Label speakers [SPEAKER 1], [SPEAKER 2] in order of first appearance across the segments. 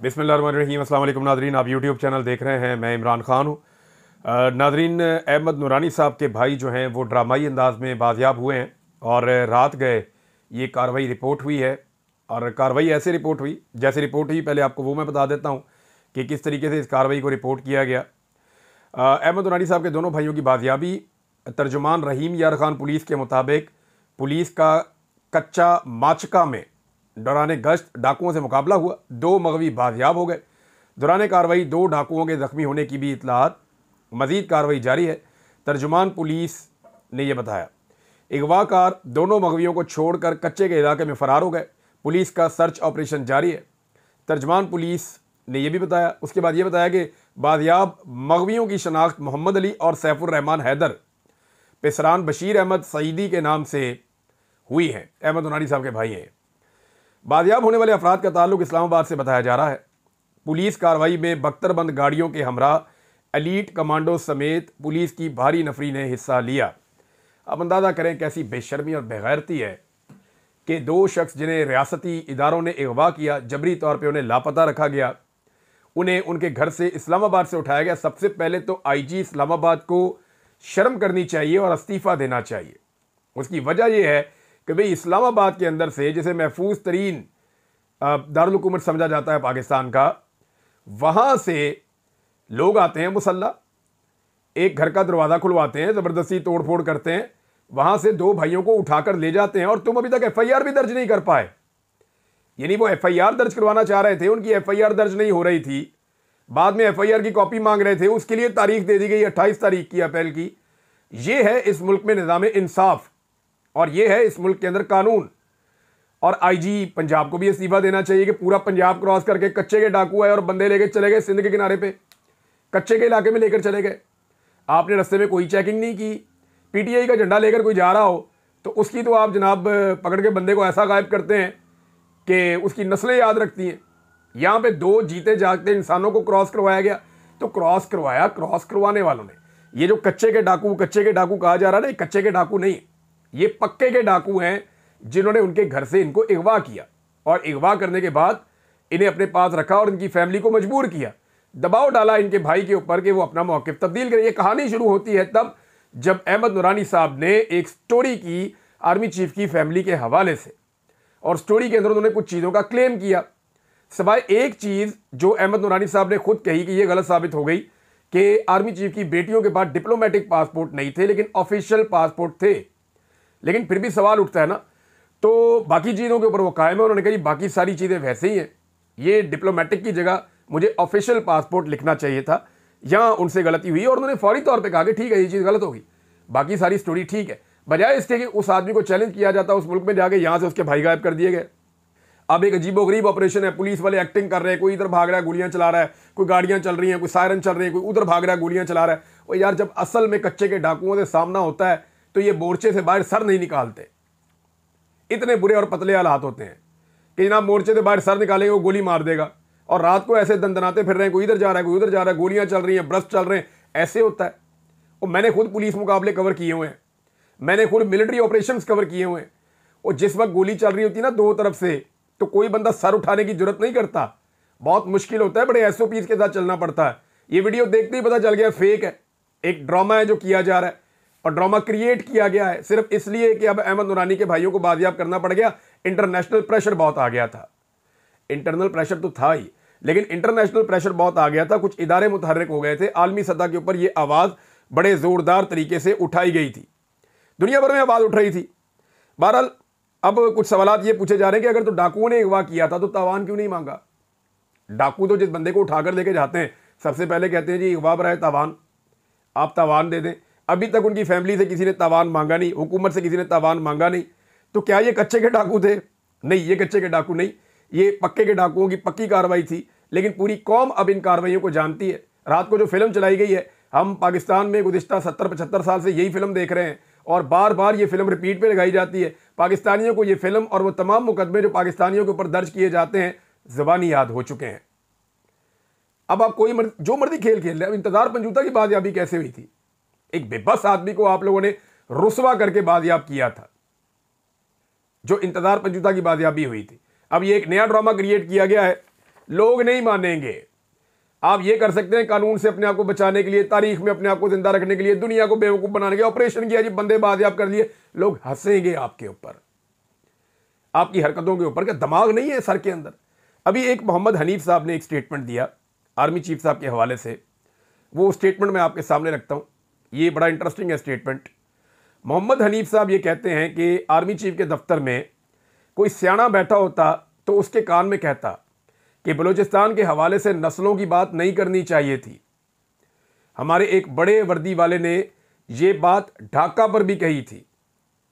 [SPEAKER 1] बिस्मिल्लाहिर्रहमानिर्रहीम। अस्सलाम वालेकुम नादरीन, आप यूट्यूब चैनल देख रहे हैं। मैं इमरान ख़ान हूँ। नादरीन, अहमद नूरानी साहब के भाई जो हैं वो ड्रामाई अंदाज में बाजियाब हुए हैं और रात गए ये कार्रवाई रिपोर्ट हुई है। और कार्रवाई ऐसे रिपोर्ट हुई जैसे रिपोर्ट हुई, पहले आपको वो मैं बता देता हूँ कि किस तरीके से इस कार्रवाई को रिपोर्ट किया गया। अहमद नूरानी साहब के दोनों भाइयों की बाजियाबी, तर्जुमान रहीम यार खान पुलिस के मुताबिक पुलिस का कच्चा माचका में दौरान गश्त डाकुओं से मुकाबला हुआ, 2 मगवी बाजियाब हो गए। दौरान कार्रवाई 2 डाकुओं के ज़ख्मी होने की भी इतलात, मज़ीद कार्रवाई जारी है। तर्जुमान पुलिस ने यह बताया। अगवाकार दोनों मगवियों को छोड़कर कच्चे के इलाके में फ़रार हो गए। पुलिस का सर्च ऑपरेशन जारी है। तर्जुमान पुलिस ने यह भी बताया, उसके बाद ये बताया कि बाजियाब मगवियों की शनाख्त मोहम्मद अली और सैफुर रहमान हैदर, पेसरान बशीर अहमद सईदी के नाम से हुई है। अहमद नूरानी साहब के भाई हैं। बाजियाब होने वाले अफराद का ताल्लुक इस्लामाबाद से बताया जा रहा है। पुलिस कार्रवाई में बख्तरबंद गाड़ियों के हमरा एलीट कमांडो समेत पुलिस की भारी नफरी ने हिस्सा लिया। अब अंदाज़ा करें कैसी बेशर्मी और बेगैरती है कि 2 शख्स जिन्हें रियासती इदारों ने अगवा किया, जबरी तौर पे उन्हें लापता रखा गया, उन्हें उनके घर से इस्लामाबाद से उठाया गया। सबसे पहले तो आईजी इस्लामाबाद को शर्म करनी चाहिए और इस्तीफ़ा देना चाहिए। उसकी वजह यह है कि भाई इस्लामाबाद के अंदर से, जिसे महफूज तरीन दारुल हुकूमत समझा जाता है पाकिस्तान का, वहाँ से लोग आते हैं मुसल्ला, एक घर का दरवाज़ा खुलवाते हैं, ज़बरदस्ती तोड़ फोड़ करते हैं, वहाँ से 2 भाइयों को उठाकर ले जाते हैं और तुम अभी तक FIR भी दर्ज नहीं कर पाए। यानी वो FIR दर्ज करवाना चाह रहे थे, उनकी FIR दर्ज नहीं हो रही थी, बाद में FIR की कॉपी मांग रहे थे, उसके लिए तारीख दे दी गई 28 तारीख की अप्रैल की। ये है इस मुल्क में निज़ाम इंसाफ और ये है इस मुल्क के अंदर कानून। और आईजी पंजाब को भी इस्तीफा देना चाहिए कि पूरा पंजाब क्रॉस करके कच्चे के डाकू आए और बंदे लेके चले गए सिंध के किनारे पे, कच्चे के इलाके में लेकर चले गए। आपने रास्ते में कोई चेकिंग नहीं की। PTI का झंडा लेकर कोई जा रहा हो तो उसकी तो आप जनाब पकड़ के बंदे को ऐसा गायब करते हैं कि उसकी नस्लें याद रखती हैं। यहाँ पे 2 जीते जागते इंसानों को क्रॉस करवाया गया। तो क्रॉस करवाया, क्रॉस करवाने वालों ने, ये जो कच्चे के डाकू कहा जा रहा है ना, कच्चे के डाकू नहीं, ये पक्के के डाकू हैं जिन्होंने उनके घर से इनको अगवा किया और अगवा करने के बाद इन्हें अपने पास रखा और इनकी फैमिली को मजबूर किया, दबाव डाला इनके भाई के ऊपर कि वो अपना मौक़िफ़ तब्दील करें। ये कहानी शुरू होती है तब जब अहमद नूरानी साहब ने एक स्टोरी की आर्मी चीफ की फैमिली के हवाले से, और स्टोरी के अंदर उन्होंने कुछ चीज़ों का क्लेम किया। सिवाय एक चीज़ जो अहमद नूरानी साहब ने खुद कही कि ये गलत साबित हो गई कि आर्मी चीफ की बेटियों के पास डिप्लोमेटिक पासपोर्ट नहीं थे लेकिन ऑफिशियल पासपोर्ट थे। लेकिन फिर भी सवाल उठता है ना, तो बाकी चीज़ों के ऊपर वो कायम है। उन्होंने कहा बाकी सारी चीज़ें वैसे ही हैं, ये डिप्लोमेटिक की जगह मुझे ऑफिशियल पासपोर्ट लिखना चाहिए था। यहाँ उनसे गलती हुई और उन्होंने फौरी तौर पे कहा कि ठीक है ये चीज़ गलत होगी, बाकी सारी स्टोरी ठीक है। बजाय इसके कि उस आदमी को चैलेंज किया जाता, उस मुल्क में जाके यहाँ से उसके भाई गायब कर दिए गए। अब एक अजीबोगरीब ऑपरेशन है, पुलिस वाले एक्टिंग कर रहे हैं, कोई इधर भाग रहा है गोलियाँ चला रहा है, कोई गाड़ियाँ चल रही हैं, कोई सायरन चल रही है, कोई उधर भाग रहा है गोलियाँ चला रहा है। और यार जब असल में कच्चे के डाकुओं से सामना होता है तो ये मोर्चे से बाहर सर नहीं निकालते। इतने बुरे और पतले हालात होते हैं कि जनाब मोर्चे से बाहर सर निकालेंगे वो गोली मार देगा। और रात को ऐसे दंदनाते फिर रहे हैं, कोई इधर जा रहा है कोई उधर जा रहा है, गोलियां चल रही हैं, ब्रस्ट चल रहे हैं, ऐसे होता है। और मैंने खुद पुलिस मुकाबले कवर किए हुए हैं, मैंने खुद मिलिट्री ऑपरेशंस कवर किए हुए हैं। और जिस वक्त गोली चल रही होती है ना 2 तरफ से, तो कोई बंदा सर उठाने की जरूरत नहीं करता, बहुत मुश्किल होता है, बड़े SOPs के साथ चलना पड़ता है। ये वीडियो देखते ही पता चल गया फेक है, एक ड्रामा है जो किया जा रहा है और ड्रामा क्रिएट किया गया है सिर्फ इसलिए कि अब अहमद नूरानी के भाइयों को बाजियाब करना पड़ गया। इंटरनेशनल प्रेशर बहुत आ गया था, इंटरनल प्रेशर तो था ही, लेकिन इंटरनेशनल प्रेशर बहुत आ गया था। कुछ इदारे मुतहर्रिक हो गए थे, आलमी सतह के ऊपर ये आवाज़ बड़े ज़ोरदार तरीके से उठाई गई थी, दुनिया भर में आवाज़ उठ रही थी। बहरहाल अब कुछ सवालात ये पूछे जा रहे हैं कि अगर तो डाकुओं ने अगवा किया था तो तावान क्यों नहीं मांगा। डाकू तो जिस बंदे को उठाकर लेके जाते हैं सबसे पहले कहते हैं जी अगवा बराए तावान, आप तावान दे दें। अभी तक उनकी फैमिली से किसी ने तावान मांगा नहीं, हुकूमत से किसी ने तावान मांगा नहीं। तो क्या ये कच्चे के डाकू थे? नहीं, ये कच्चे के डाकू नहीं, ये पक्के के डाकुओं की पक्की कार्रवाई थी। लेकिन पूरी कौम अब इन कार्रवाइयों को जानती है। रात को जो फिल्म चलाई गई है, हम पाकिस्तान में गुज़िश्ता 70-75 साल से यही फिल्म देख रहे हैं और बार बार ये फिल्म रिपीट पे लगाई जाती है। पाकिस्तानियों को ये फिल्म और वो तमाम मुकदमे जो पाकिस्तानियों के ऊपर दर्ज किए जाते हैं ज़बानी याद हो चुके हैं। अब आप जो मर्जी खेल खेल रहे हैं। इंतज़ार पंजूता की बाजियाबी कैसे हुई थी? एक बेबस आदमी को आप लोगों ने रुसवा करके बाजियाब किया था, जो इंतज़ार पंजूता की बाजियाबी हुई थी। अब ये एक नया ड्रामा क्रिएट किया गया है लोग नहीं मानेंगे। आप ये कर सकते हैं कानून से अपने आप को बचाने के लिए, तारीख में अपने आप को जिंदा रखने के लिए, दुनिया को बेवकूफ बनाने के लिए ऑपरेशन किया जी, बंदे बाजियाब कर लिए, लोग हंसेंगे आपके ऊपर, आपकी हरकतों के ऊपर। क्या दिमाग नहीं है सर के अंदर? अभी एक मोहम्मद हनीफ साहब ने एक स्टेटमेंट दिया आर्मी चीफ साहब के हवाले से, वो स्टेटमेंट मैं आपके सामने रखता हूं। ये बड़ा इंटरेस्टिंग है स्टेटमेंट। मोहम्मद हनीफ साहब ये कहते हैं कि आर्मी चीफ के दफ्तर में कोई सियाना बैठा होता तो उसके कान में कहता कि बलूचिस्तान के हवाले से नस्लों की बात नहीं करनी चाहिए थी। हमारे एक बड़े वर्दी वाले ने यह बात ढाका पर भी कही थी,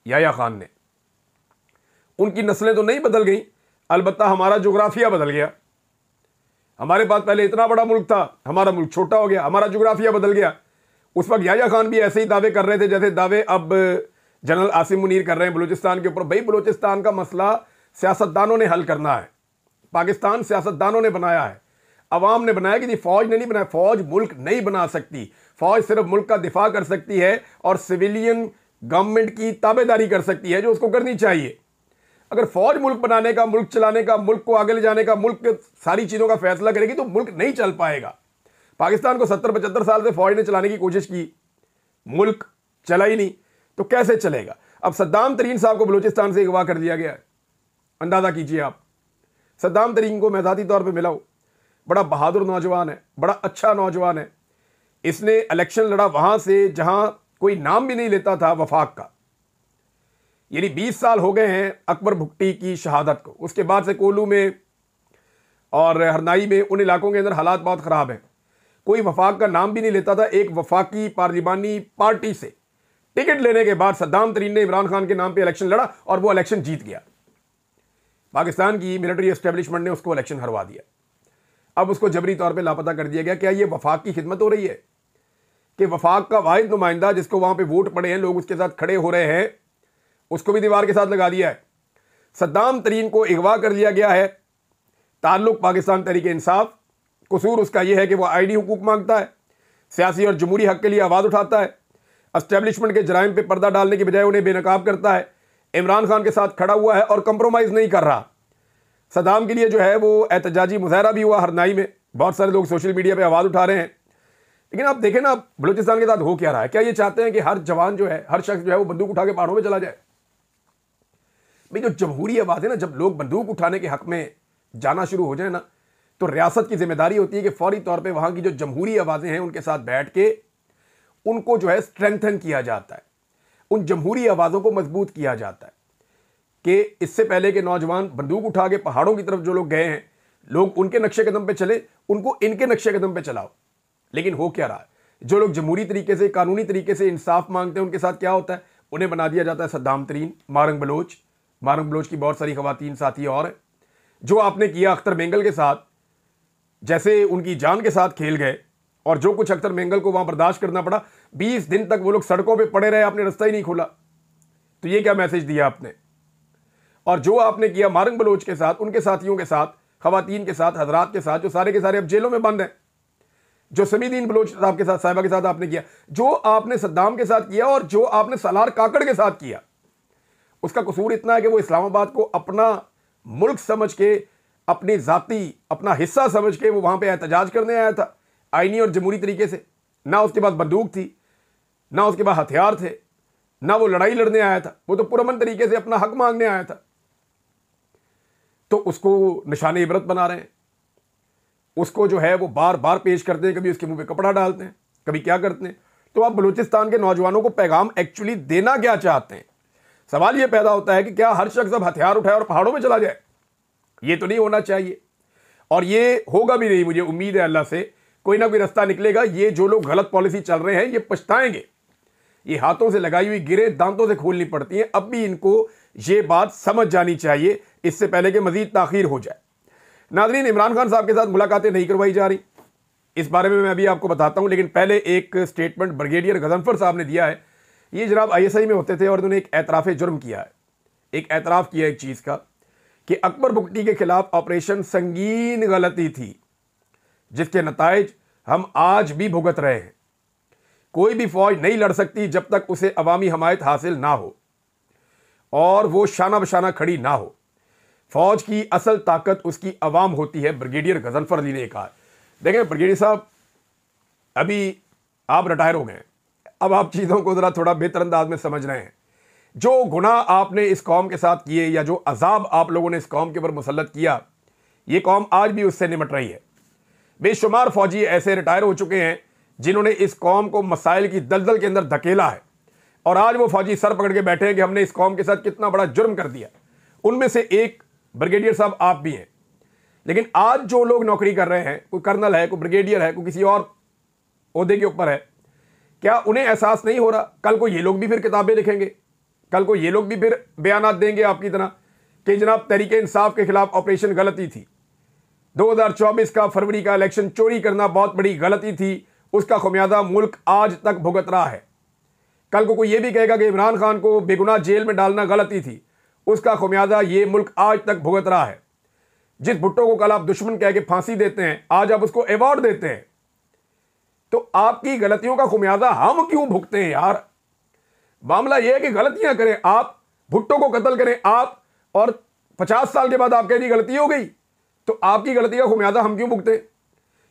[SPEAKER 1] याया खान ने। उनकी नस्लें तो नहीं बदल गई, अलबत्ता हमारा जोग्राफिया बदल गया। हमारे पास पहले इतना बड़ा मुल्क था, हमारा मुल्क छोटा हो गया, हमारा जोग्राफिया बदल गया। उस वक्त याया खान भी ऐसे ही दावे कर रहे थे जैसे दावे अब जनरल आसिम मुनीर कर रहे हैं बलूचिस्तान के ऊपर। भाई बलूचिस्तान का मसला सियासतदानों ने हल करना है, पाकिस्तान सियासतदानों ने बनाया है, अवाम ने बनाया कि फौज ने नहीं बनाया। फौज मुल्क नहीं बना सकती, फौज सिर्फ मुल्क का दिफा कर सकती है और सिविलियन गवर्नमेंट की ताबेदारी कर सकती है, जो उसको करनी चाहिए। अगर फौज मुल्क बनाने का, मुल्क चलाने का, मुल्क को आगे ले जाने का, मुल्क के सारी चीजों का फैसला करेगी तो मुल्क नहीं चल पाएगा। पाकिस्तान को 70-75 साल से फौज ने चलाने की कोशिश की, मुल्क चला ही नहीं, तो कैसे चलेगा? अब सद्दाम तरीन साहब को बलूचिस्तान से अगवा कर दिया गया है। अंदाजा कीजिए आप, सद्दाम तरीन को मैं ज़ाती तौर पे मिला हूं, बड़ा बहादुर नौजवान है, बड़ा अच्छा नौजवान है। इसने इलेक्शन लड़ा वहां से जहां कोई नाम भी नहीं लेता था वफाक का। यानी 20 साल हो गए हैं अकबर भुट्टी की शहादत को। उसके बाद से कोलू में और हरनाई में, उन इलाकों के अंदर हालात बहुत ख़राब हैं। कोई वफाक का नाम भी नहीं लेता था। एक वफाकी पार्लिमानी पार्टी से टिकट लेने के बाद सद्दाम तरीन ने इमरान खान के नाम पे इलेक्शन लड़ा और वो इलेक्शन जीत गया। पाकिस्तान की मिलिट्री एस्टेब्लिशमेंट ने उसको इलेक्शन हरवा दिया। अब उसको जबरी तौर पे लापता कर दिया गया। क्या ये वफाक की खिदमत हो रही है कि वफाक का वाहिद नुमाइंदा जिसको वहां पे वोट पड़े हैं, लोग उसके साथ खड़े हो रहे हैं, उसको भी दीवार के साथ लगा दिया है? सद्दाम तरीन को अगवा कर लिया गया है। ताल्लुक पाकिस्तान तहरीक इंसाफ, कसूर उसका यह है कि वह आईनी हुकूक मांगता है, सियासी और जमहूरी हक के लिए आवाज़ उठाता है, एस्टेब्लिशमेंट के जराइम पे पर्दा डालने की बजाय उन्हें बेनकाब करता है, इमरान खान के साथ खड़ा हुआ है और कंप्रोमाइज़ नहीं कर रहा। सद्दाम के लिए जो है वो एहतजाजी मुजाहरा भी हुआ हरनाई में, बहुत सारे लोग सोशल मीडिया पे आवाज़ उठा रहे हैं। लेकिन आप देखें ना बलूचिस्तान के साथ हो क्या रहा है। क्या ये चाहते हैं कि हर जवान जो है, हर शख्स जो है वो बंदूक उठा के पहाड़ों में चला जाए? भाई जो जमहूरी आवाज़ है ना, जब लोग बंदूक उठाने के हक में जाना शुरू हो जाए ना, तो रियासत की जिम्मेदारी होती है कि फौरी तौर पे वहां की जो जमहूरी आवाज़ें हैं उनके साथ बैठ के उनको जो है स्ट्रेंथन किया जाता है, उन जमहूरी आवाज़ों को मजबूत किया जाता है कि इससे पहले के नौजवान बंदूक उठा के पहाड़ों की तरफ जो लोग गए हैं, लोग उनके नक्शे कदम पे चले, उनको इनके नक्शे कदम पे चलाओ। लेकिन हो क्या रहा है? जो लोग जमहूरी तरीके से, कानूनी तरीके से इंसाफ मांगते हैं, उनके साथ क्या होता है? उन्हें बना दिया जाता है सद्दाम तरीन, मारंग बलोच की बहुत सारी खवातीन साथी और हैं। जो आपने किया अख्तर मेंगल के साथ, जैसे उनकी जान के साथ खेल गए, और जो कुछ अख्तर मेंगल को वहां बर्दाश्त करना पड़ा, 20 दिन तक वो लोग सड़कों पे पड़े रहे, आपने रास्ता ही नहीं खोला। तो ये क्या मैसेज दिया आपने? और जो आपने किया मारंग बलोच के साथ, उनके साथियों के साथ, खवातीन के साथ, हजरात के साथ, जो सारे के सारे अब जेलों में बंद हैं, जो समीदीन बलोच साहब के साथ, साहिबा के साथ आपने किया, जो आपने सद्दाम के साथ किया और जो आपने सलार काकड़ के साथ किया, उसका कसूर इतना है कि वो इस्लामाबाद को अपना मुल्क समझ के, अपनी जाति, अपना हिस्सा समझ के वो वहां पे एहतजाज करने आया था, आईनी और जमहूरी तरीके से। ना उसके पास बंदूक थी, ना उसके पास हथियार थे, ना वो लड़ाई लड़ने आया था, वो तो पुरअमन तरीके से अपना हक मांगने आया था। तो उसको निशाने इबरत बना रहे हैं, उसको जो है वो बार बार पेश करते हैं, कभी उसके मुंह पे कपड़ा डालते हैं, कभी क्या करते हैं। तो आप बलूचिस्तान के नौजवानों को पैगाम एक्चुअली देना क्या चाहते हैं? सवाल ये पैदा होता है कि क्या हर शख्स अब हथियार उठाए और पहाड़ों में चला जाए? ये तो नहीं होना चाहिए, और ये होगा भी नहीं। मुझे उम्मीद है अल्लाह से कोई ना कोई रास्ता निकलेगा। ये जो लोग गलत पॉलिसी चल रहे हैं ये पछताएंगे। ये हाथों से लगाई हुई गिरे दांतों से खोलनी पड़ती है। अब भी इनको ये बात समझ जानी चाहिए, इससे पहले कि मजीद ताखीर हो जाए। नाज़रीन, इमरान खान साहब के साथ मुलाकातें नहीं करवाई जा रही, इस बारे में मैं अभी आपको बताता हूं। लेकिन पहले एक स्टेटमेंट ब्रिगेडियर गजनफर साहब ने दिया है। ये जनाब ISI में होते थे और उन्होंने एक एतराफ़ जुर्म किया है, एक एतराफ़ किया एक चीज़ का कि अकबर भुट्टी के खिलाफ ऑपरेशन संगीन गलती थी, जिसके नताइज हम आज भी भुगत रहे हैं। कोई भी फौज नहीं लड़ सकती जब तक उसे अवामी हमायत हासिल ना हो और वो शाना बशाना खड़ी ना हो। फौज की असल ताकत उसकी अवाम होती है, ब्रिगेडियर गजनफर अली ने कहा। देखें ब्रिगेडियर साहब, अभी आप रिटायर हो गए हैं, अब आप चीज़ों को ज़रा थोड़ा बेहतर अंदाज में समझ रहे हैं। जो गुनाह आपने इस कौम के साथ किए या जो अजाब आप लोगों ने इस कौम के ऊपर मुसल्लत किया, ये कौम आज भी उससे निमट रही है। बेशुमार फौजी ऐसे रिटायर हो चुके हैं जिन्होंने इस कौम को मसाइल की दलदल के अंदर धकेला है, और आज वो फौजी सर पकड़ के बैठे हैं कि हमने इस कौम के साथ कितना बड़ा जुर्म कर दिया। उनमें से एक ब्रिगेडियर साहब आप भी हैं। लेकिन आज जो लोग नौकरी कर रहे हैं, कोई कर्नल है, कोई ब्रिगेडियर है, कोई किसी और ओहदे के ऊपर है, क्या उन्हें एहसास नहीं हो रहा कल को ये लोग भी फिर किताबें लिखेंगे, कल को ये लोग भी फिर बयानात देंगे आपकी तरह कि जनाब तहरीके इंसाफ के खिलाफ ऑपरेशन गलती थी, 2024 का फरवरी का इलेक्शन चोरी करना बहुत बड़ी गलती थी, उसका खुमियाजा मुल्क आज तक भुगत रहा है। कल को कोई ये भी कहेगा कि इमरान खान को बेगुनाह जेल में डालना गलती थी, उसका खुमियाजा ये मुल्क आज तक भुगत रहा है। जिस भुट्टो को कल आप दुश्मन कह के फांसी देते हैं, आज आप उसको अवार्ड देते हैं, तो आपकी गलतियों का खुमियाजा हम क्यों भुगते हैं यार? मामला यह है कि गलतियां करें आप, भुट्टो को कत्ल करें आप, और 50 साल के बाद आप कह दी गलती हो गई, तो आपकी गलती का खुमियाजा हम क्यों भुगते?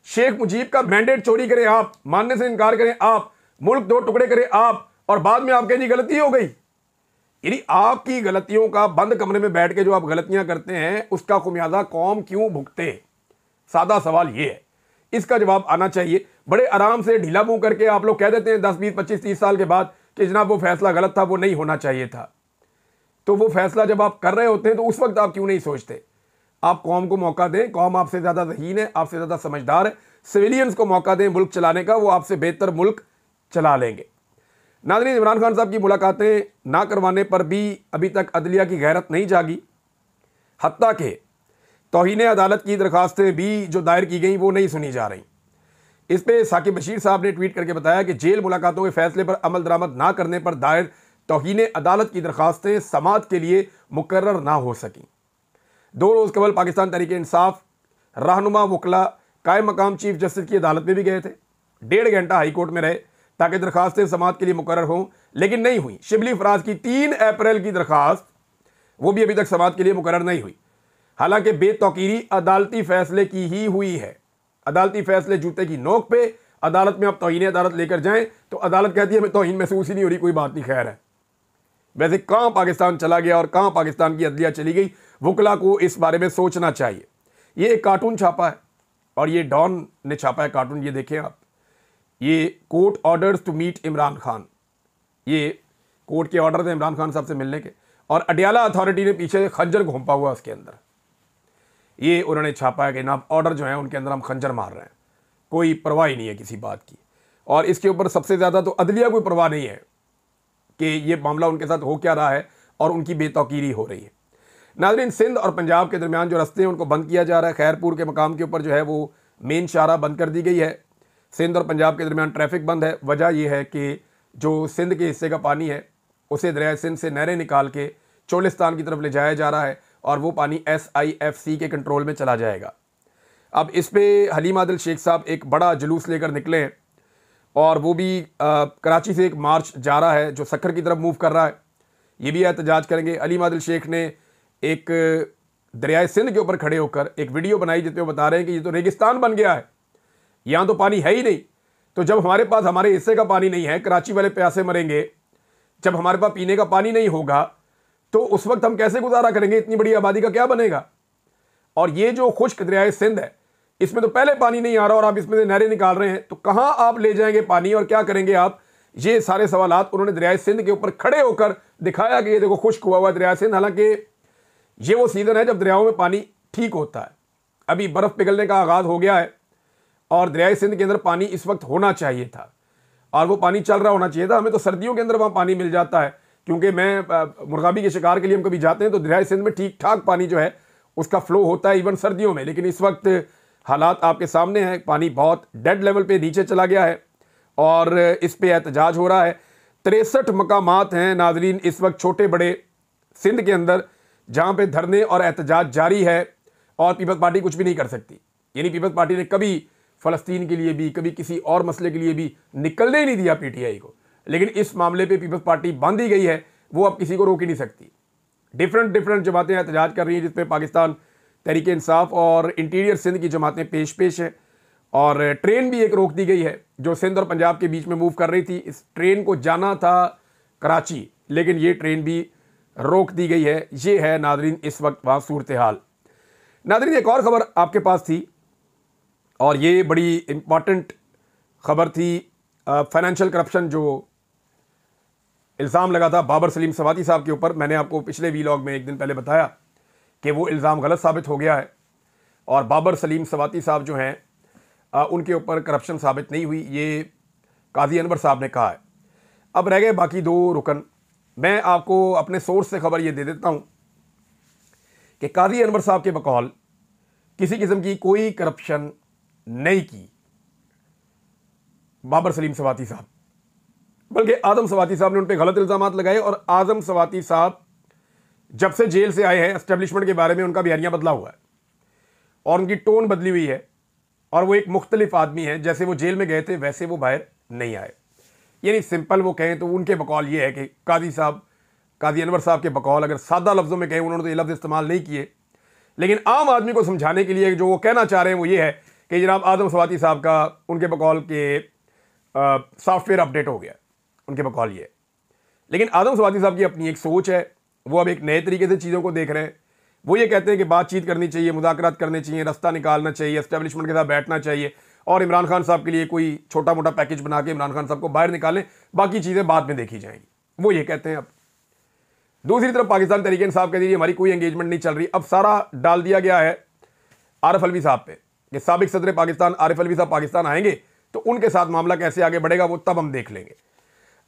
[SPEAKER 1] शेख मुजीब का मैंडेट चोरी करें आप, मानने से इनकार करें आप, मुल्क 2 टुकड़े करें आप, और बाद में आप कह दी गलती हो गई। यानी आपकी गलतियों का बंद कमरे में बैठ के जो आप गलतियां करते हैं, उसका खुमियाजा कौम क्यों भुगते? सादा सवाल यह है, इसका जवाब आना चाहिए। बड़े आराम से ढीला मुंह करके आप लोग कह देते हैं 10, 20, 25, 30 साल के बाद कि जनाब वो फैसला गलत था, वो नहीं होना चाहिए था। तो वो फैसला जब आप कर रहे होते हैं तो उस वक्त आप क्यों नहीं सोचते? आप कौम को मौका दें, कौम आपसे ज़्यादा ज़हीन है, आपसे ज़्यादा समझदार है। सिविलियंस को मौका दें मुल्क चलाने का, वो आपसे बेहतर मुल्क चला लेंगे। नाज़रीन, इमरान खान साहब की मुलाकातें ना करवाने पर भी अभी तक अदलिया की गैरत नहीं जागी। हत्ता के तौहीन अदालत की दरखास्तें भी जो दायर की गई वो नहीं सुनी जा रही। इस पे साकिब बशीर साहब ने ट्वीट करके बताया कि जेल मुलाकातों के फैसले पर अमल दरामद ना करने पर दायर तौहीन अदालत की दरखास्तें समाअत के लिए मुकर्रर ना हो सकी। 2 रोज़ कबल पाकिस्तान तहरीके इंसाफ रहनुमा वकला कायम मकाम चीफ जस्टिस की अदालत में भी गए थे। 1.5 घंटा हाई कोर्ट में रहे ताकि दरखास्तें समाअत के लिए मुकर्रर हों, लेकिन नहीं हुई। शिबली फराज की 3 अप्रैल की दरखास्त, वो भी अभी तक समाअत के लिए मुकर्रर नहीं हुई, हालांकि बेतौकीरी अदालती फैसले की ही हुई है। अदालती फैसले जूते की नोक पे अदालत में आप तौहीन अदालत लेकर जाएं तो अदालत कहती है हमें तौहीन महसूस ही नहीं हो रही, कोई बात नहीं, खैर है। वैसे कहाँ पाकिस्तान चला गया और कहाँ पाकिस्तान की अदलिया चली गई? वकला को इस बारे में सोचना चाहिए। ये एक कार्टून छापा है और ये डॉन ने छापा है कार्टून, ये देखें आप, ये court orders to meet Imran Khan, ये कोर्ट के ऑर्डर थे इमरान खान साहब से मिलने के, और अडियाला अथॉरिटी ने पीछे खंजर घोंपा हुआ उसके अंदर। ये उन्होंने छापा है कि ना ऑर्डर जो है उनके अंदर हम खंजर मार रहे हैं, कोई परवाह ही नहीं है किसी बात की। और इसके ऊपर सबसे ज़्यादा तो अदलिया कोई परवाह नहीं है कि ये मामला उनके साथ हो क्या रहा है और उनकी बेतौकीरी हो रही है। नाज़रीन, सिंध और पंजाब के दरमियान जो रास्ते हैं उनको बंद किया जा रहा है। खैरपुर के मकाम के ऊपर जो है वो मेन शाहराह बंद कर दी गई है। सिंध और पंजाब के दरमियान ट्रैफिक बंद है। वजह यह है कि जो सिंध के हिस्से का पानी है उसे दरिया सिंध से नहरें निकाल के चोलिस्तान की तरफ ले जाया जा रहा है और वो पानी SIFC के कंट्रोल में चला जाएगा। अब इस पर हलीम आदिल शेख साहब एक बड़ा जुलूस लेकर निकले हैं और वो भी कराची से एक मार्च जा रहा है जो सक्खर की तरफ मूव कर रहा है। ये भी एहतजाज करेंगे। हलीम आदिल शेख ने एक दरियाए सिंध के ऊपर खड़े होकर एक वीडियो बनाई जिसमें वो बता रहे हैं कि ये तो रेगिस्तान बन गया है, यहाँ तो पानी है ही नहीं। तो जब हमारे पास हमारे हिस्से का पानी नहीं है, कराची वाले प्यासे मरेंगे। जब हमारे पास पीने का पानी नहीं होगा तो उस वक्त हम कैसे गुजारा करेंगे? इतनी बड़ी आबादी का क्या बनेगा? और ये जो खुश्क दरियाए सिंध है इसमें तो पहले पानी नहीं आ रहा और आप इसमें से नहरें निकाल रहे हैं, तो कहाँ आप ले जाएंगे पानी और क्या करेंगे आप? ये सारे सवालात उन्होंने दरियाए सिंध के ऊपर खड़े होकर दिखाया कि ये देखो खुश्क हुआ हुआ दरिया सिंध। हालांकि ये वो सीज़न है जब दरियाओं में पानी ठीक होता है। अभी बर्फ़ पिघलने का आगाज़ हो गया है और दरियाए सिंध के अंदर पानी इस वक्त होना चाहिए था और वो पानी चल रहा होना चाहिए था। हमें तो सर्दियों के अंदर वहाँ पानी मिल जाता है, क्योंकि मैं मुर्गाबी के शिकार के लिए हम कभी जाते हैं तो दरियाए सिंध में ठीक ठाक पानी जो है उसका फ़्लो होता है इवन सर्दियों में। लेकिन इस वक्त हालात आपके सामने हैं, पानी बहुत डेड लेवल पे नीचे चला गया है और इस पे एहतजाज हो रहा है। 63 मकामात हैं नाज़रीन इस वक्त छोटे बड़े सिंध के अंदर जहाँ पे धरने और एहतजाज जारी है और पीपल्स पार्टी कुछ भी नहीं कर सकती। यानी पीपल्स पार्टी ने कभी फ़लस्तीन के लिए भी, कभी किसी और मसले के लिए भी निकलने ही नहीं दिया PTI को, लेकिन इस मामले पे पीपल्स पार्टी बांधी गई है, वो अब किसी को रोक ही नहीं सकती। डिफरेंट जमातें एहतजाज कर रही हैं, जिसमें पाकिस्तान तहरीक इंसाफ और इंटीरियर सिंध की जमातें पेश हैं। और ट्रेन भी एक रोक दी गई है जो सिंध और पंजाब के बीच में मूव कर रही थी। इस ट्रेन को जाना था कराची, लेकिन ये ट्रेन भी रोक दी गई है। ये है नादरीन इस वक्त वहाँ सूरत हाल। नादरीन एक और ख़बर आपके पास थी और ये बड़ी इम्पॉर्टेंट ख़बर थी। फाइनेंशियल करप्शन जो इल्ज़ाम लगा था बाबर सलीम सवाती साहब के ऊपर, मैंने आपको पिछले वीलॉग में एक दिन पहले बताया कि वो इल्ज़ाम गलत साबित हो गया है और बाबर सलीम सवाती साहब जो हैं उनके ऊपर करप्शन साबित नहीं हुई, ये काजी अनवर साहब ने कहा है। अब रह गए बाकी दो रुकन। मैं आपको अपने सोर्स से खबर ये दे देता हूँ कि काजी अनवर साहब के बकौल किसी किस्म की कोई करप्शन नहीं की बाबर सलीम सवाती साहब, बल्कि आजम सवाती साहब ने उन पर गलत इल्ज़ाम लगाए। और आजम सवाती साहब जब से जेल से आए हैं, एस्टेब्लिशमेंट के बारे में उनका बयानिया बदला हुआ है और उनकी टोन बदली हुई है और वो एक मुख्तलिफ आदमी है। जैसे वो जेल में गए थे वैसे वो बाहर नहीं आए। यानी सिंपल वो कहें तो उनके बकौल ये है कि काजी अनवर साहब के बकौल अगर सादा लफ्ज़ों में कहें, उन्होंने तो ये लफ्ज़ इस्तेमाल नहीं किए, लेकिन आम आदमी को समझाने के लिए जो वो कहना चाह रहे हैं वो ये है कि जनाब आजम सवाती साहब का उनके बकौल के सॉफ्टवेयर अपडेट हो गया, उनके बकौल ये है। लेकिन आजम सवाती साहब की अपनी एक सोच है, वो अब एक नए तरीके से चीज़ों को देख रहे हैं। वो ये कहते हैं कि बातचीत करनी चाहिए, मुज़ाकरात करने चाहिए, रास्ता निकालना चाहिए, एस्टेब्लिशमेंट के साथ बैठना चाहिए और इमरान खान साहब के लिए कोई छोटा मोटा पैकेज बना के इमरान खान साहब को बाहर निकालें, बाकी चीज़ें बाद में देखी जाएंगी, वो ये कहते हैं। अब दूसरी तरफ पाकिस्तान तहरीक इंसाफ के जरिए हमारी कोई एंगेजमेंट नहीं चल रही। अब सारा डाल दिया गया है आरिफ अलवी साहब पे कि साबिक सदर पाकिस्तान आरिफ अलवी साहब पाकिस्तान आएंगे तो उनके साथ मामला कैसे आगे बढ़ेगा वो तब हम देख लेंगे।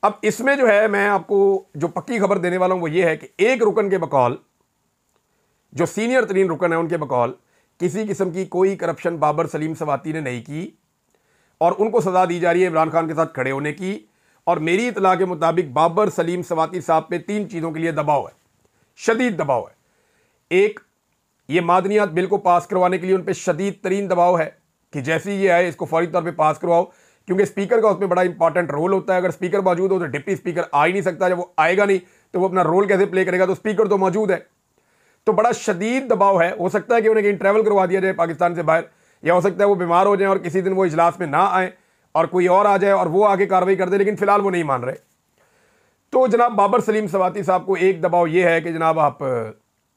[SPEAKER 1] अब इसमें जो है मैं आपको जो पक्की खबर देने वाला हूं वो ये है कि एक रुकन के बकौल, जो सीनियर तरीन रुकन है उनके बकौल, किसी किस्म की कोई करप्शन बाबर सलीम सवाती ने नहीं की और उनको सजा दी जा रही है इमरान खान के साथ खड़े होने की। और मेरी इतला के मुताबिक बाबर सलीम सवाती साहब पे 3 चीज़ों के लिए दबाव है, शदीद दबाव है। एक, ये मादनियात बिल को पास करवाने के लिए उन पर शदीद तरीन दबाव है कि जैसे ही ये आए इसको फौरी तौर पे पास करवाओ, क्योंकि स्पीकर का उसमें बड़ा इंपॉर्टेंट रोल होता है। अगर स्पीकर मौजूद हो तो डिप्टी स्पीकर आ ही नहीं सकता, जब वो आएगा नहीं तो वो अपना रोल कैसे प्ले करेगा, तो स्पीकर तो मौजूद है। तो बड़ा शदीद दबाव है। हो सकता है कि उन्हें कहीं ट्रैवल करवा दिया जाए पाकिस्तान से बाहर, या हो सकता है वो बीमार हो जाए और किसी दिन वो इजलास में ना आए और कोई और आ जाए और वो आगे कार्रवाई कर दे, लेकिन फिलहाल वो नहीं मान रहे। तो जनाब बाबर सलीम सवाती साहब को एक दबाव ये है कि जनाब आप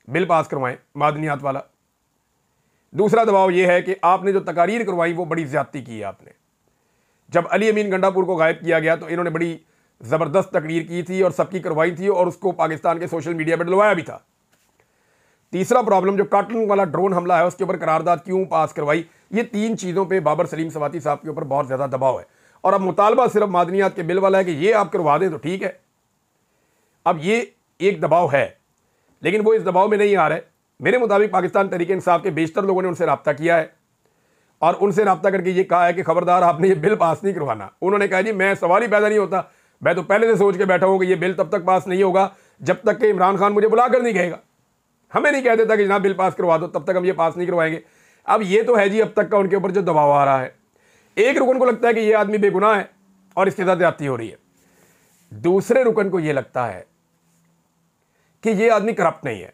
[SPEAKER 1] बिल पास करवाएं मादनियात वाला। दूसरा दबाव ये है कि आपने जो तकारीर करवाई वो बड़ी ज्यादती की है आपने। जब अली अमीन गंडापुर को गायब किया गया तो इन्होंने बड़ी ज़बरदस्त तकरीर की थी और सबकी करवाई थी और उसको पाकिस्तान के सोशल मीडिया पर डलवाया भी था। तीसरा प्रॉब्लम जो कार्टून वाला ड्रोन हमला है उसके ऊपर करारदाद क्यों पास करवाई, ये 3 चीज़ों पे बाबर सलीम सवाती साहब के ऊपर बहुत ज़्यादा दबाव है। और अब मुतालबा सिर्फ मादनियात के बिल वाला है कि ये आप करवा दें तो ठीक है। अब ये एक दबाव है, लेकिन वो इस दबाव में नहीं आ रहे। मेरे मुताबिक पाकिस्तान तहरीक इंसाफ के बेशतर लोगों ने उनसे रब्ता किया है और उनसे रब्ता करके ये कहा है कि खबरदार आपने ये बिल पास नहीं करवाना। उन्होंने कहा जी मैं सवाल ही पैदा नहीं होता, मैं तो पहले से सोच के बैठा हूँ कि ये बिल तब तक पास नहीं होगा जब तक कि इमरान खान मुझे बुला कर नहीं कहेगा, हमें नहीं कह देता कि जनाब बिल पास करवा दो, तब तक हम ये पास नहीं करवाएंगे। अब ये तो है जी अब तक का उनके ऊपर जो दबाव आ रहा है। एक रुकन को लगता है कि ये आदमी बेगुनाह है और इसके साथ ज्यादती हो रही है, दूसरे रुकन को ये लगता है कि ये आदमी करप्ट नहीं है,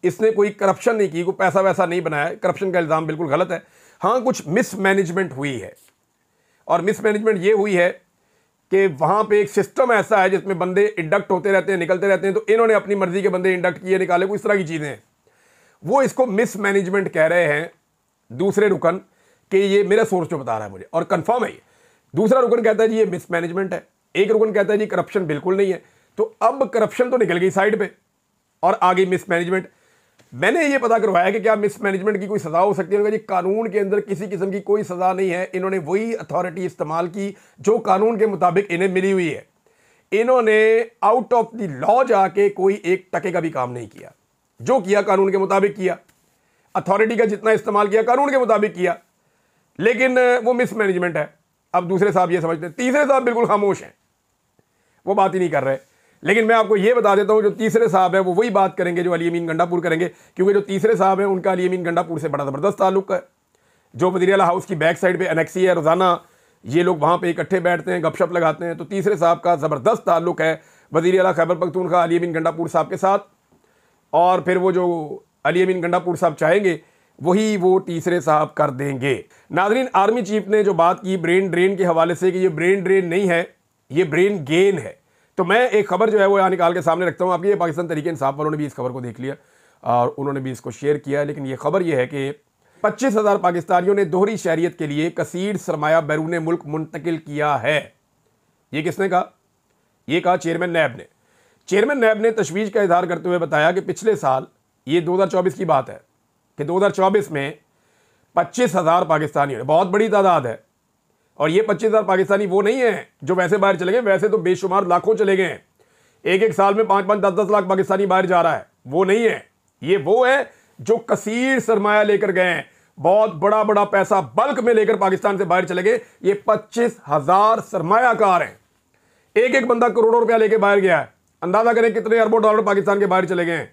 [SPEAKER 1] इसने कोई करप्शन नहीं की, कोई पैसा वैसा नहीं बनाया। करप्शन का इल्ज़ाम बिल्कुल गलत है। हाँ, कुछ मिसमैनेजमेंट हुई है और मिसमैनेजमेंट ये हुई है कि वहाँ पे एक सिस्टम ऐसा है जिसमें बंदे इंडक्ट होते रहते हैं, निकलते रहते हैं, तो इन्होंने अपनी मर्जी के बंदे इंडक्ट किए निकाले, कोई इस तरह की चीज़ें हैं, वो इसको मिसमैनेजमेंट कह रहे हैं दूसरे रुकन कि ये मेरा सोर्स जो बता रहा है मुझे और कंफर्म है ये। दूसरा रुकन कहता है जी ये मिसमैनेजमेंट है, एक रुकन कहता है जी करप्शन बिल्कुल नहीं है। तो अब करप्शन तो निकल गई साइड पे और आ गई मिसमैनेजमेंट। मैंने ये पता करवाया कि क्या मिसमैनेजमेंट की कोई सज़ा हो सकती है। जी कानून के अंदर किसी किस्म की कोई सज़ा नहीं है, इन्होंने वही अथॉरिटी इस्तेमाल की जो कानून के मुताबिक इन्हें मिली हुई है। इन्होंने आउट ऑफ द लॉ जाके कोई 1 टके का भी काम नहीं किया, जो किया कानून के मुताबिक किया, अथॉरिटी का जितना इस्तेमाल किया कानून के मुताबिक किया, लेकिन वो मिसमैनेजमेंट है। अब दूसरे साहब ये समझते हैं, तीसरे साहब बिल्कुल खामोश हैं, वो बात ही नहीं कर रहे। लेकिन मैं आपको ये बता देता हूं जो तीसरे साहब है वो वही बात करेंगे जो अली अमीन गंडापुर करेंगे, क्योंकि जो तीसरे साहब है उनका अली अमीन गंडापुर से बड़ा ज़बरदस्त ताल्लुक है। जो वज़ीर आला हाउस की बैक साइड पे एनेक्सी है, रोज़ाना ये लोग वहाँ पे इकट्ठे बैठते हैं, गपशप लगाते हैं। तो तीसरे साहब का ज़बरदस्त ताल्लुक है वज़ीर आला खैबर पख्तूनख्वा अली अमीन गंडापुर साहब के साथ। और फिर वो जो अली अमीन गंडापुर साहब चाहेंगे वही वो तीसरे साहब कर देंगे। नाज़रीन, आर्मी चीफ ने जो बात की ब्रेन ड्रेन के हवाले से कि ये ब्रेन ड्रेन नहीं है, ये ब्रेन गेन है, तो मैं एक खबर जो है वो यहाँ निकाल के सामने रखता हूँ आपकी। ये पाकिस्तान तहरीक इंसाफ वालों ने भी इस खबर को देख लिया और उन्होंने भी इसको शेयर किया है। लेकिन ये खबर ये है कि 25,000 पाकिस्तानियों ने दोहरी शहरियत के लिए कसीर सरमाया बैरून मुल्क मुंतकिल किया है। ये किसने कहा? ये कहा चेयरमैन नैब ने। चेयरमैन नैब ने तशवीश का इजहार करते हुए बताया कि पिछले साल, ये 2024 की बात है, कि 2024 में 25,000 पाकिस्तानी, बहुत बड़ी तादाद है। और ये 25,000 पाकिस्तानी वो नहीं है जो वैसे बाहर चले गए, वैसे तो बेशुमार लाखों चले गए हैं। एक साल में 5-5, 10-10 लाख पाकिस्तानी बाहर जा रहा है, वो नहीं है। ये वो है जो कसीर सरमाया लेकर गए हैं, बहुत बड़ा बड़ा पैसा बल्क में लेकर पाकिस्तान से बाहर चले गए। ये 25,000 सरमायाकार हैं। एक बंदा करोड़ों रुपया लेके बाहर गया है। अंदाजा करें कितने अरबों डॉलर पाकिस्तान के बाहर चले गए हैं।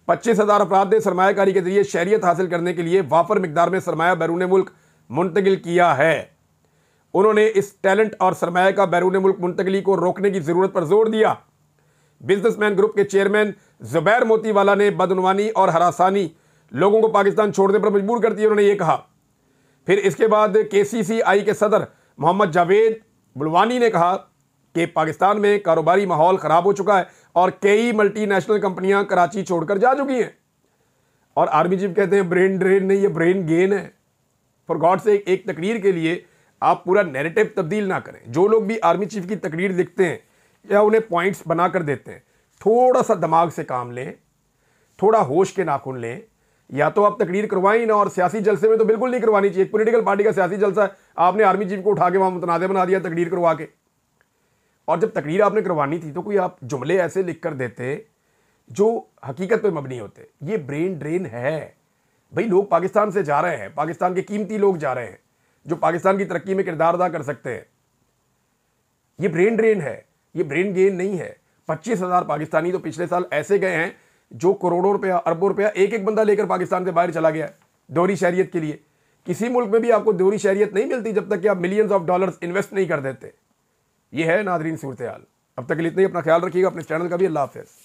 [SPEAKER 1] 25,000 अफराद ने सरमायाकारी के जरिए शहरियत हासिल करने के लिए वाफर मिकदार में सरमाया बैरून मुल्क मुंतकिल किया है। उन्होंने इस टैलेंट और सरमाया का बैरून मुल्क मुंतकली को रोकने की जरूरत पर जोर दिया। बिजनेसमैन ग्रुप के चेयरमैन जुबैर मोतीवाला ने बदनवानी और हरासानी लोगों को पाकिस्तान छोड़ने पर मजबूर करती है, उन्होंने ये कहा। फिर इसके बाद KCCI के सदर मोहम्मद जावेद बुलवानी ने कहा कि पाकिस्तान में कारोबारी माहौल खराब हो चुका है और कई मल्टीनेशनल कंपनियां कराची छोड़कर जा चुकी हैं। और आर्मी चीफ कहते हैं ब्रेन ड्रेन नहीं, ये ब्रेन गेन है। फॉर गॉड से एक तकरीर के लिए आप पूरा नैरेटिव तब्दील ना करें। जो लोग भी आर्मी चीफ की तकरीर लिखते हैं या उन्हें पॉइंट्स बनाकर देते हैं, थोड़ा सा दिमाग से काम लें, थोड़ा होश के नाखून लें। या तो आप तकरीर करवाएं ना, और सियासी जलसे में तो बिल्कुल नहीं करवानी चाहिए। एक पॉलिटिकल पार्टी का सियासी जलसा है, आपने आर्मी चीफ को उठा के वहां मुतनाज़ बना दिया तकरीर करवा के। और जब तकरीर आपने करवानी थी तो कोई आप जुमले ऐसे लिख कर देते जो हकीकत पे मबनी होते। ये ब्रेन ड्रेन है भाई। लोग पाकिस्तान से जा रहे हैं, पाकिस्तान के कीमती लोग जा रहे हैं जो पाकिस्तान की तरक्की में किरदार अदा कर सकते हैं। ये ब्रेन ड्रेन है, ये ब्रेन गेन नहीं है। 25,000 पाकिस्तानी तो पिछले साल ऐसे गए हैं जो करोड़ों रुपया, अरबों रुपया एक बंदा लेकर पाकिस्तान से बाहर चला गया दोहरी शहरियत के लिए। किसी मुल्क में भी आपको दोहरी शहरियत नहीं मिलती जब तक कि आप मिलियंस ऑफ डॉलर्स इन्वेस्ट नहीं कर देते। ये है नाज़रीन सूरत हाल। अब तक के लिए इतना ही। अपना ख्याल रखिएगा, अपने चैनल का भी। अल्लाह हाफ़िज़।